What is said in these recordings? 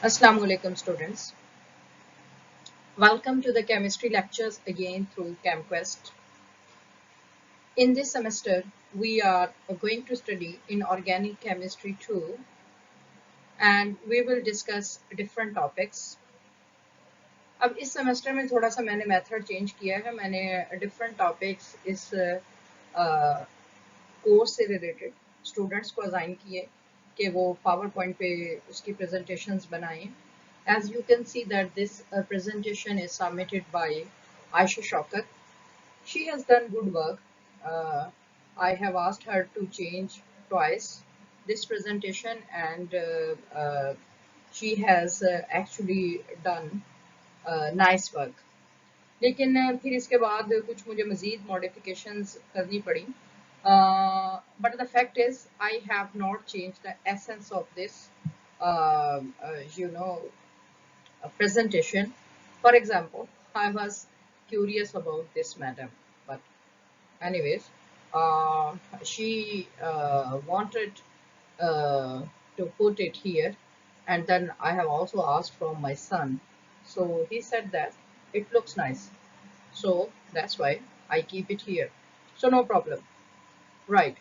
Assalamu alaikum students. Welcome to the chemistry lectures again through ChemQuest. In this semester, we are going to study inorganic chemistry 2 and we will discuss different topics. अब इस semester में थोड़ा सा मैंने method change किया है. मैंने different topics इस कोर्स से रिलेटेड स्टूडेंट्स को असाइन किए कि वो पावर पॉइंट पे उसकी प्रेजेंटेशंस बनाएं. As you can see that this presentation is submitted by Aisha Shaukat. She has done good work. I have asked her to change twice this presentation and she has actually done nice work. लेकिन फिर इसके बाद कुछ मुझे मज़ीद modifications करनी पड़ी. But the fact is I have not changed the essence of this presentation. For example, I was curious about this madam, but anyways, she wanted to put it here, and then I have also asked from my son. So he said that it looks nice. So that's why I keep it here. So no problem. Right.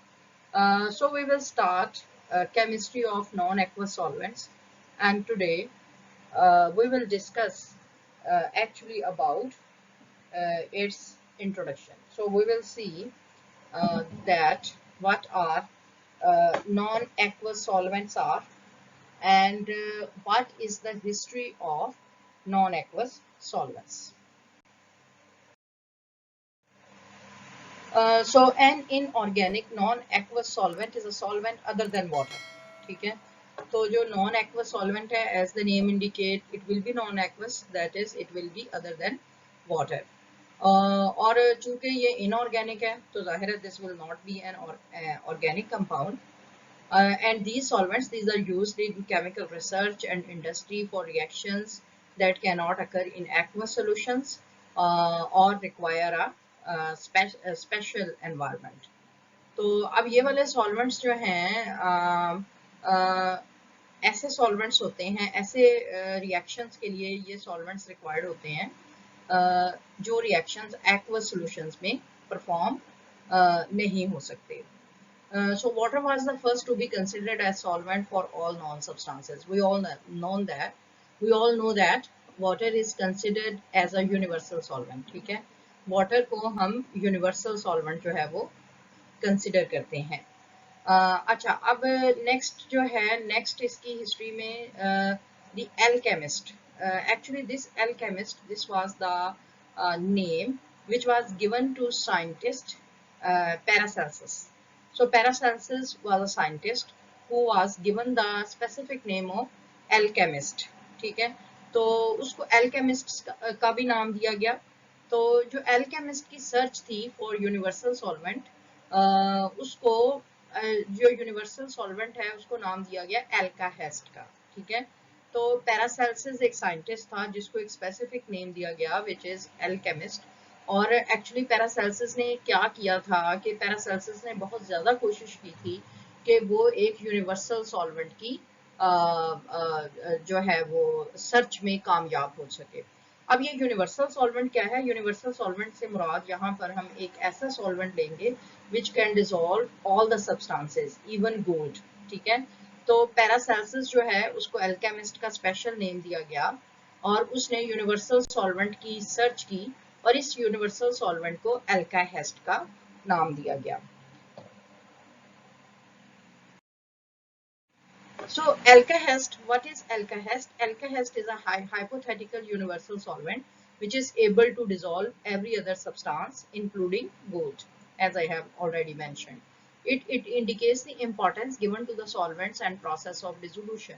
So we will start chemistry of non-aqueous solvents, and today we will discuss actually about its introduction. So we will see that what are non-aqueous solvents are and what is the history of non-aqueous solvents. So an inorganic non-aqueous solvent is a solvent other than water. ठीक है. तो जो non-aqueous solvent है, as the name indicate, it will be non-aqueous, that is it will be other than water. और चूंकि ये inorganic है तो जाहिर है this will not be an organic compound. And these solvents, these are used in chemical research and industry for reactions that cannot occur in aqueous solutions or require a special environment. तो अब ये वाले solvents जो हैं ऐसे solvents होते हैं, ऐसे reactions के लिए ये solvents required होते हैं जो reactions aqueous solutions में perform नहीं हो सकते. So water was the first to be considered as solvent for all non-substances. We all know that water is considered as a universal solvent. ठीक है. Water को हम universal solvent जो है वो consider करते हैं. अच्छा, अब next जो है, next इसकी history में the alchemist. Actually this alchemist, this was the name which was given to scientist Paracelsus. So Paracelsus was a scientist who was given the specific name of alchemist. ठीक है. तो उसको alchemist का भी नाम दिया गया. तो जो alchemist की search थी for universal solvent, उसको जो यूनिवर्सल सॉल्वेंट है उसको नाम दिया गया एल्काहेस्ट का. ठीक है. तो पैरासेल्सिस एक साइंटिस्ट था जिसको एक स्पेसिफिक नेम दिया गया विच इज एल्केमिस्ट. और एक्चुअली पैरासेल्सिस ने क्या किया था कि पैरासेल्सिस ने बहुत ज़्यादा कोशिश की थी कि वो एक यूनिवर्सल सॉल्वेंट की जो है वो सर्च में कामयाब हो सके. अब ये यूनिवर्सल सॉल्वेंट क्या है? यूनिवर्सल सॉल्वेंट से मुराद यहाँ पर हम एक ऐसा सॉल्वेंट लेंगे which can dissolve all the substances, even gold. ठीक है. तो पैरासेल्सिस जो है उसको एल्केमिस्ट का स्पेशल नेम दिया गया और उसने यूनिवर्सल सॉल्वेंट की सर्च की और इस यूनिवर्सल सॉल्वेंट को एल्काहेस्ट का नाम दिया गया. So alkahest, what is alkahest? Alkahest is a hypothetical universal solvent which is able to dissolve every other substance including gold, as I have already mentioned. It indicates the importance given to the solvents and process of dissolution.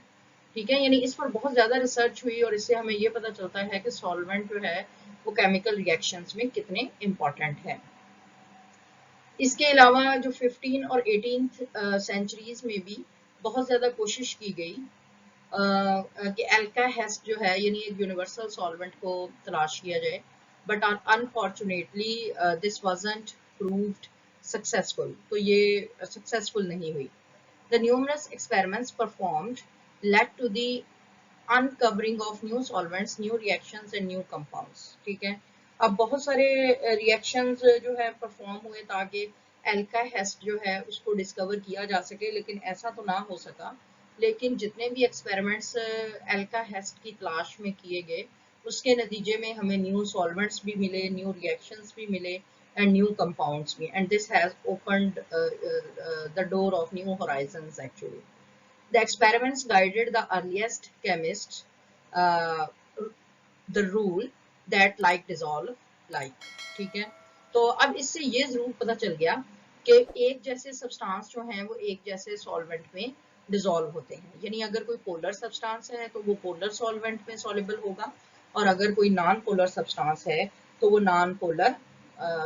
ठीक है. यानी इस पर बहुत ज़्यादा research हुई और इससे हमें ये पता चलता है कि सॉल्वेंट जो है वो केमिकल रिएक्शंस में कितने इम्पॉर्टेंट है. इसके अलावा जो 15 और 18th सेंचुरीज में भी बहुत ज़्यादा कोशिश की गई कि एल्काहेस्ट जो है यानी एक यूनिवर्सल सॉल्वेंट को तलाश किया जाए, but unfortunately this wasn't proved successful. तो ये सक्सेसफुल नहीं हुई. The numerous experiments performed led to the uncovering of new solvents, new reactions and new compounds. ठीक है, अब बहुत सारे रिएक्शंस जो है परफॉर्म हुए ताकि एल्का हेस्ट जो है उसको डिस्कवर किया जा सके, लेकिन ऐसा तो ना हो सका। लेकिन जितने भी एक्सपेरिमेंट्स एल्का हेस्ट की तलाश में किए गए, उसके नतीजे में हमें न्यू सॉल्वेंट्स भी मिले, न्यू रिएक्शंस भी मिले and new compounds भी, and this has opened the door of new horizons actually. The experiments guided the earliest chemists uh, the rule that like dissolve like। ठीक है, तो अब इससे ये जरूर पता चल गया कि एक जैसे सब्सटेंस जो हैं वो एक जैसे सॉल्वेंट में डिसॉल्व होते हैं, यानी अगर कोई पोलर सब्सटेंस है तो वो पोलर सॉल्वेंट में सॉल्युबल होगा, और अगर कोई नॉन पोलर सब्सटेंस है तो वो नॉन पोलर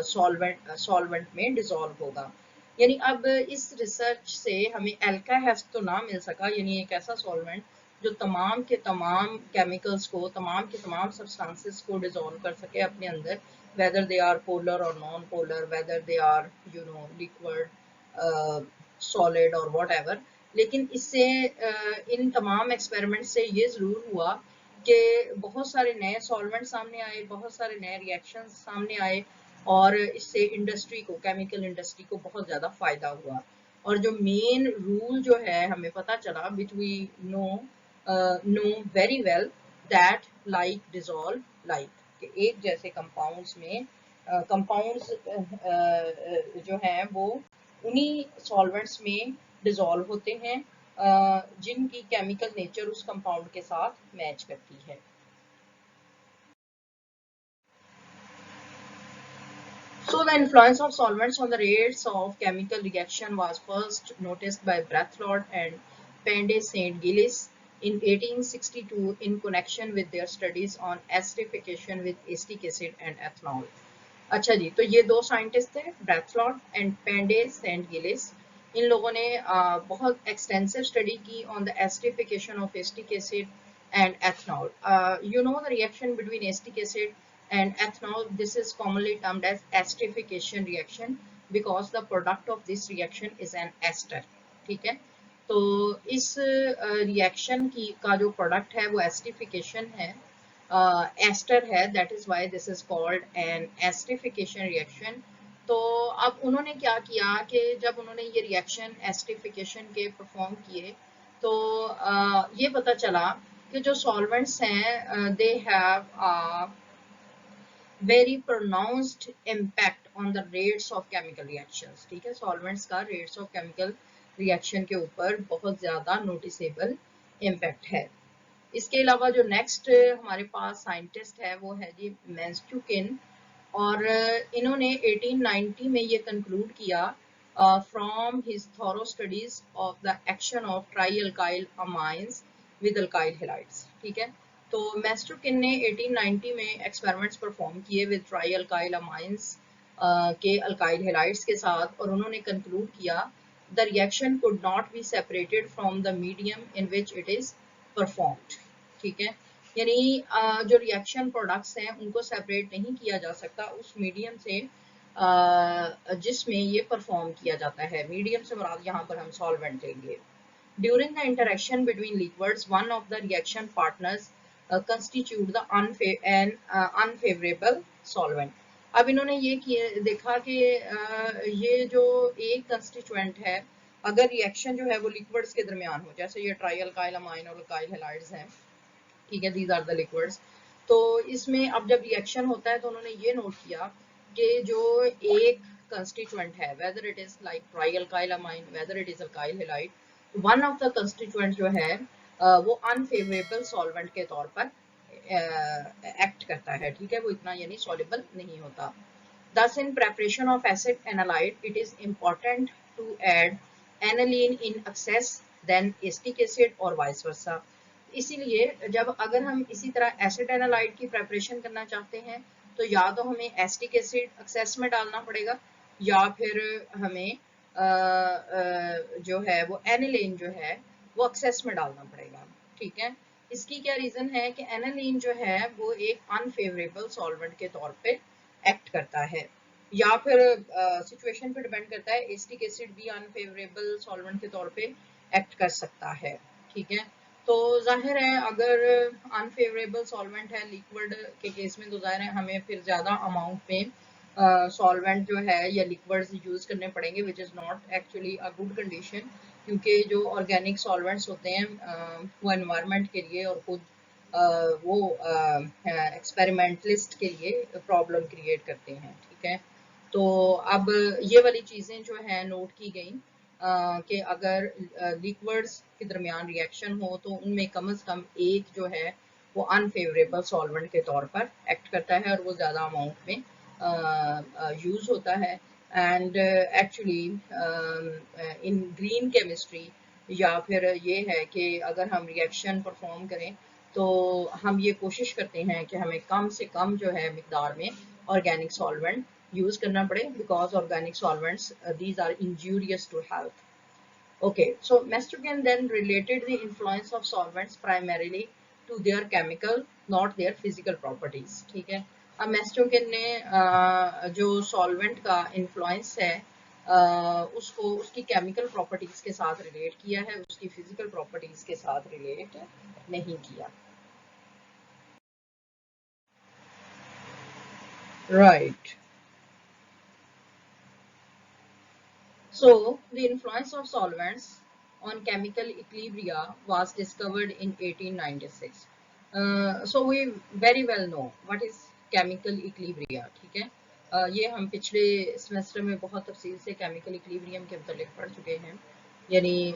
सॉल्वेंट में डिसॉल्व होगा। यानी अब इस रिसर्च से हमें एल्का हेस्ट तो ना मिल सका, यानी एक ऐसा सॉल्वेंट जो तमाम के तमाम केमिकल्स को, तमाम के तमाम सब्सटेंसेस को डिसॉल्व कर सके अपने अंदर, whether they are polar or non-polar, whether they are liquid, solid or whatever। लेकिन इससे इन तमाम एक्सपेरिमेंट से ये जरूर हुआ कि बहुत सारे नए सॉल्वेंट सामने आए, बहुत सारे नए रिएक्शन सामने आए, और इससे इंडस्ट्री को, केमिकल इंडस्ट्री को बहुत ज़्यादा फ़ायदा हुआ। और जो मेन रूल जो है हमें पता चला, which we know very well, that like dissolve like, कि एक जैसे कंपाउंड्स में कंपाउंड्स जो हैं वो उन्हीं सॉल्वेंट्स में डिसॉल्व होते हैं जिनकी केमिकल नेचर उस कंपाउंड के साथ मैच करती है। So the influence of solvents on the rates of chemical reaction was first noticed by Brathlod and Pende St. Gilles in 1862 in connection with their studies on acidification with acetic acid and ethanol। अच्छा जी, तो ये दो scientist थे, ब्रैथलॉड and Pende Saint Gillies. इन लोगों ने बहुत extensive study की on the acidification of acetic acid and ethanol। You know the reaction between acetic acid and ethanol, this is commonly termed as esterification reaction because the product of this reaction is an ester। ठीक है, तो इस reaction की का जो product है वो acidification है, एस्टर है, that is why this is called an acidification reaction. तो अब उन्होंने क्या किया कि जब उन्होंने ये रिएक्शन एसिडिफिकेशन के परफॉर्म किए तो ये पता चला कि जो सॉल्वेंट्स हैं they have very pronounced impact on the rates of chemical reactions. ठीक है, सॉल्वेंट्स का रेट्स ऑफ केमिकल रिएक्शन के ऊपर बहुत ज़्यादा नोटिसेबल इम्पैक्ट है। इसके अलावा जो नेक्स्ट हमारे पास साइंटिस्ट है वो है जी मैंस्ट्यूकिन, और इन्होंने 1890 में ये कंक्लूड किया from his thorough studies of the action of try alkyl amines with alkyl halides. ठीक है, तो मैंस्ट्यूकिन ने 1890 में एक्सपेरिमेंट्स परफॉर्म किए विद ट्राई अल्काइल अमाइंस के अल्काइल हैलाइड्स के साथ, और उन्होंने कंक्लूड किया the reaction could not be separated from the medium in which it is performed. ठीक है, यानी जो रिएक्शन प्रोडक्ट्स हैं उनको सेपरेट नहीं किया जा सकता उस मीडियम से जिसमें ये परफॉर्म किया जाता है। मीडियम से मुराद यहाँ पर हम सॉल्वेंट लेंगे। During the interaction between liquids one of the reaction partners constitute the unfavourable solvent. अब इन्होंने ये देखा कि ये जो एक कंस्टिट्यूएंट है, अगर रिएक्शन जो है वो लिक्विड्स के दरमियान हो, जैसे ये ट्राई अल्काइल अमाइन और अल्काइल हैलाइड्स हैं, ठीक है, दीज आर द लिक्विड्स, तो इसमें अब जब रिएक्शन होता है तो उन्होंने ये नोट किया कि जो एक कंस्टिट्यूएंट है, whether it is like try alkyl amine, whether it is alkyl halide, one of the constituent जो है वो अनफेवरेबल सॉल्वेंट के तौर पर एक्ट करता है। ठीक है, वो इतना यानी सॉल्युबल नहीं होता। Thus, in preparation of acid analyte, it is important to add aniline in excess than acetic acid और vice versa। इसीलिए जब अगर हम इसी तरह एसिड एनालाइट की प्रेपरेशन करना चाहते हैं तो या तो हमें एसिटिक एसिड एक्सेस में डालना पड़ेगा, या फिर हमें जो है वो एनिलीन जो है वो एक्सेस में डालना पड़ेगा। ठीक है, इसकी क्या रीजन है कि एनिलीन जो है वो एक अनफेवरेबल सॉल्वेंट के तौर पे एक्ट करता है, या फिर सिचुएशन पे डिपेंड करता है, एसिटिक एसिड भी अनफेवरेबल सॉल्वेंट के तौर पे एक्ट कर सकता है। ठीक है, तो जाहिर है अगर अनफेवरेबल सॉल्वेंट है लिक्विड के केस में, तो जाहिर है हमें फिर ज़्यादा अमाउंट में सॉल्वेंट जो है या लिक्विड्स यूज़ करने पड़ेंगे, which is not actually a good condition, क्योंकि जो ऑर्गेनिक सॉल्वेंट्स होते हैं वो एनवायरनमेंट के लिए और खुद वो एक्सपेरिमेंटलिस्ट के लिए प्रॉब्लम क्रिएट करते हैं। ठीक है, तो अब ये वाली चीज़ें जो है नोट की गई कि अगर लिक्विड्स के दरमियान रिएक्शन हो तो उनमें कम से कम एक जो है वो अनफेवरेबल सॉल्वेंट के तौर पर एक्ट करता है और वो ज़्यादा अमाउंट में यूज़ होता है। And actually in green chemistry या फिर ये है कि अगर हम रिएक्शन परफॉर्म करें तो हम ये कोशिश करते हैं कि हमें कम से कम जो है मिकदार में ऑर्गेनिक सॉल्वेंट यूज करना पड़े, because organic solvents these are injurious to health. Okay, so Masterkin then related the influence of solvents primarily to their chemical, not their physical properties. ठीक है, अब Masterkin ने जो सॉल्वेंट का इन्फ्लुएंस है उसको उसकी केमिकल प्रॉपर्टीज के साथ रिलेट किया है, उसकी फिजिकल प्रॉपर्टीज के साथ रिलेट नहीं किया। Right, so, the influence of solvents on chemical equilibria was discovered in 1896. So, we very well know what is chemical equilibria. ठीक है, ये हम पिछले सेमेस्टर में बहुत तफसील से chemical equilibrium के मतलब पढ़ चुके हैं। यानी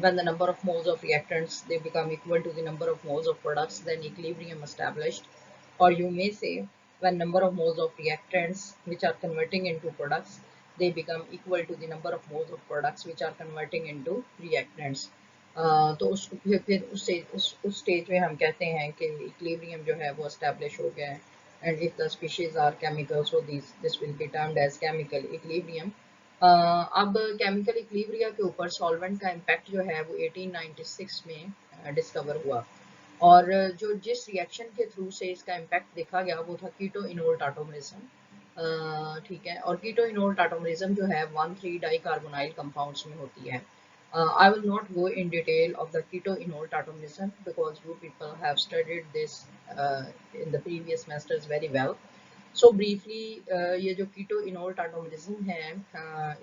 when the number of moles of reactants they become equal to the number of moles of products, then equilibrium established. Or you may say when number of moles of reactants which are converting into products they become equal to the number of moles of products which are converting into reactants. तो उस फिर उस stage में हम कहते हैं कि equilibrium जो है वो एस्टेब्लिश हो गया है, and if the species are chemical so this will be termed as chemical equilibrium. अब केमिकल इक्विलिब्रिया के ऊपर सॉल्वेंट का इम्पैक्ट जो है वो 1896 में डिस्कवर हुआ, और जो जिस रिएक्शन के थ्रू से इसका इम्पैक्ट देखा गया वो था कीटो इनोल टाटोमरिज्म। ठीक है, और कीटो इनोल टाटोमरिज्म जो है 1,3 डाइकार्बोनाइल कंपाउंड्स में होती है। I will not go in detail of the keto enol tautomerism because you people have studied this in the previous semesters very well. So briefly ये जो कीटो इनोल टाटोमरिज्म है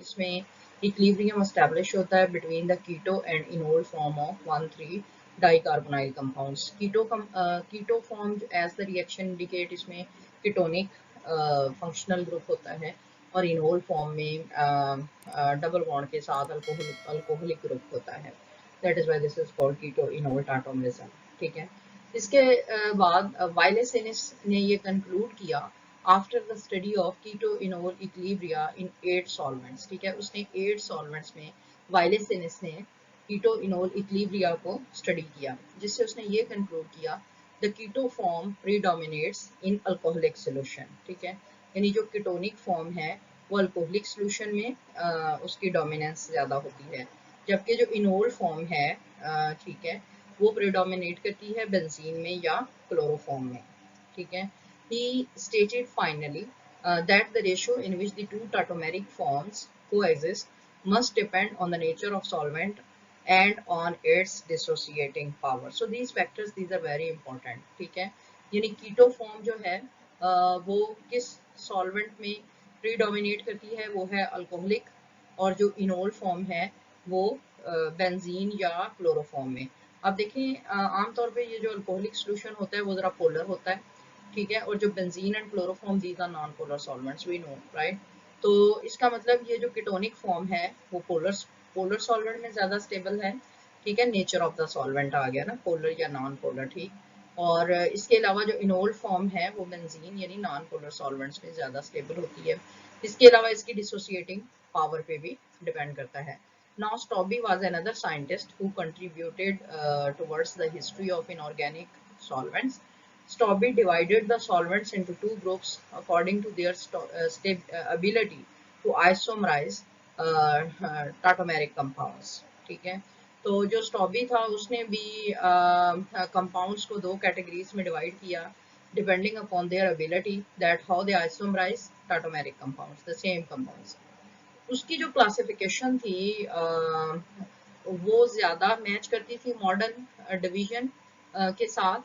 इसमें इक्विलिब्रियम एस्टैब्लिश होता है between the keto and enol form of 1,3 dicarbonyl compounds. Keto form as the reaction indicate इसमें ketonic functional group होता है, और इनोल फॉर्म में डबल बॉन्ड के साथ अल्कोहलिक ग्रुप होता है। That is why this is called keto enol tautomerism. ठीक है, इसके बाद वाइलेसिनिस ने ये कंक्लूड किया after the study of keto enol equilibria in 8 solvents. ठीक है, उसने 8 सॉल्वेंट्स में वाइलेसिनिस ने कीटो इनोल इक्विलिब्रिया को स्टडी किया, जिससे उसने ये कंक्लूड किया the keto form predominates in alcoholic solution. ठीक है, यानी जो कीटोनिक फॉर्म है वो अल्कोहलिक सोल्यूशन में उसकी डोमिनेंस ज़्यादा होती है, जबकि जो इनोल फॉर्म है ठीक है वो प्रेडोमिनेट करती है बेंजीन में या क्लोरोफॉर्म में। ठीक है, he stated finally that the ratio in which the two tautomeric forms coexist must depend on the nature of solvent and on its dissociating power. So these factors these are very important. ठीक है, यानी कीटो form जो है वो किस solvent में predominate करती है, वो है अल्कोहलिक, और जो इनोल फॉर्म है वो बेंजीन या क्लोरोफॉर्म में। अब देखें आमतौर पे ये जो अल्कोहलिक सोल्यूशन होता है वो ज़रा पोलर होता है। ठीक है, और जो benzene and chloroform these are non polar solvents we know, right. तो इसका मतलब ये जो कीटोनिक फॉर्म है वो पोलर सॉल्वेंट में ज़्यादा स्टेबल है। ठीक है, नेचर ऑफ द सॉल्वेंट आ गया ना, पोलर या नॉन पोलर। ठीक, और इसके अलावा जो इनोल फॉर्म है वो बेंजीन यानी नॉन पोलर सॉल्वेंट्स में ज़्यादा स्टेबल होती है। इसके अलावा इसकी डिसोसिएटिंग पावर पे भी डिपेंड करता है। Now Stobbe was another scientist who contributed towards the history of inorganic solvents. Stobbe divided the solvents into two groups according to their ability to isomerize tautomeric compounds. ठीक है, तो जो स्टॉबी था उसने भी कंपाउंड्स को दो कैटेगरीज में डिवाइड किया depending upon their ability that how they isomerise tautomeric compounds, the same compounds. उसकी जो क्लासिफिकेशन थी वो ज़्यादा मैच करती थी मॉडर्न डिवीजन के साथ,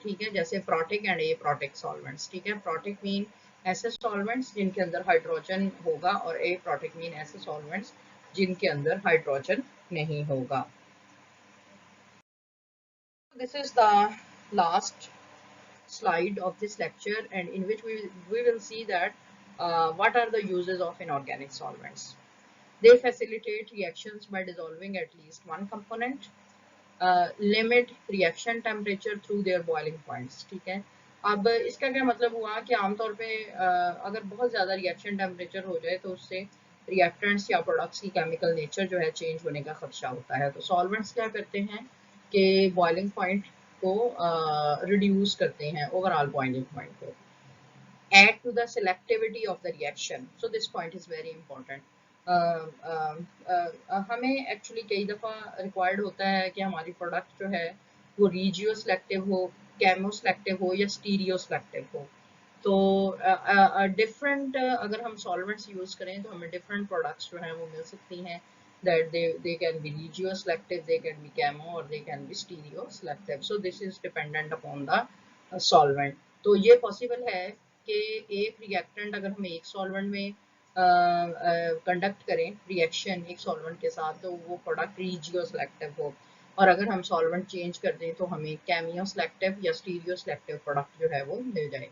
ठीक है, जैसे protic and A protic solvents, ठीक है। प्रोटिक मीन ऐसे सॉल्वेंट्स जिनके अंदर हाइड्रोजन होगा, और ए प्रोटिक मीन ऐसे सॉल्वेंट्स जिनके अंदर हाइड्रोजन नहीं होगा। This is the last slide of this lecture, and in which we will see that what are the uses of inorganic solvents. They facilitate reactions by dissolving at least one component, limit reaction temperature through their boiling points, ठीक है। अब इसका क्या मतलब हुआ कि आमतौर पे अगर बहुत ज़्यादा रिएक्शन टेम्परेचर हो जाए तो उससे रिएक्टेंट्स या प्रोडक्ट्स की केमिकल नेचर जो है चेंज होने का खदशा होता है। तो सॉल्वेंट्स क्या करते हैं कि बॉइलिंग पॉइंट को रिड्यूस करते हैं, ओवरऑल बॉइलिंग पॉइंट को, add to the selectivity of the reaction. So this point is very important. हमें एक्चुअली कई दफ़ा रिक्वायर्ड होता है कि हमारी प्रोडक्ट जो है वो रीजियो सेलेक्टिव हो, कैमो सेलेक्टिव हो या स्टीरियो सेलेक्टिव हो। तो डिफरेंट अगर हम सॉल्वेंट्स यूज़ करें तो हमें डिफरेंट प्रोडक्ट्स जो हैं वो मिल सकती हैं, that they can be regio selective, they can be camo, or they can be stereo selective. So this is dependent upon the solvent. तो ये पॉसिबल है कि एक रिएक्टेंट अगर हम एक सॉल्वेंट में कंडक्ट करें रिएक्शन एक सॉल्वेंट के साथ, तो वो प्रोडक्ट रीजियो सेलेक्टिव हो, और अगर हम सॉल्वेंट चेंज कर दें तो हमें कैमियो सेलेक्टिव या स्टीरियो सेलेक्टिव प्रोडक्ट जो है वो मिल जाए।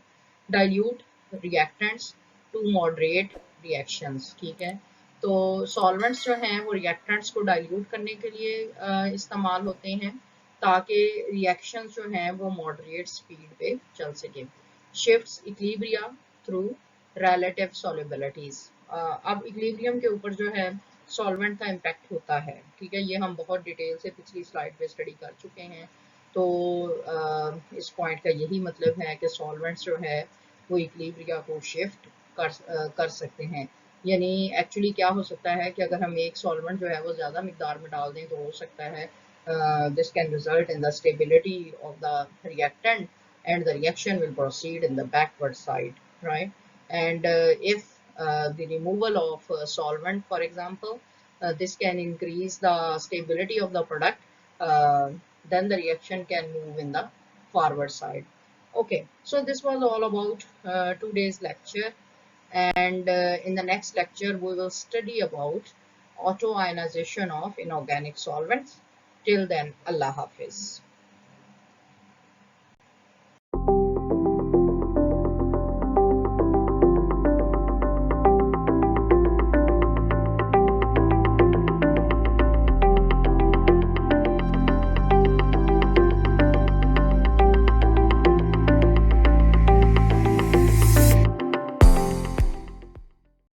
Dilute reactants to moderate reactions, ठीक है। तो सॉल्वेंट्स जो हैं वो रिएक्टेंट्स को डाइल्यूट करने के लिए इस्तेमाल होते हैं, ताकि रिएक्शंस जो हैं वो मॉडरेट स्पीड पे चल सके। Shifts equilibria through relative solubilities. अब इक्विलिब्रियम के ऊपर जो है सॉल्वेंट का इम्पैक्ट होता है, ठीक है। ये हम बहुत डिटेल से पिछली स्लाइड पे स्टडी कर चुके हैं। तो इस पॉइंट का यही मतलब है कि सॉल्वेंट्स जो है वो इक्विलिब्रिया को शिफ्ट कर सकते हैं। यानी एक्चुअली क्या हो सकता है कि अगर हम एक सॉल्वेंट जो है वो ज़्यादा मिकदार में डाल दें तो हो सकता है this can result in the stability of the reactant, and the reaction will proceed in the backward side, right? And if the removal of solvent, for example, this can increase the stability of the product, uh, then the reaction can move in the forward side. Okay, so this was all about today's lecture, and in the next lecture we will study about autoionization of inorganic solvents. Till then, Allah Hafiz.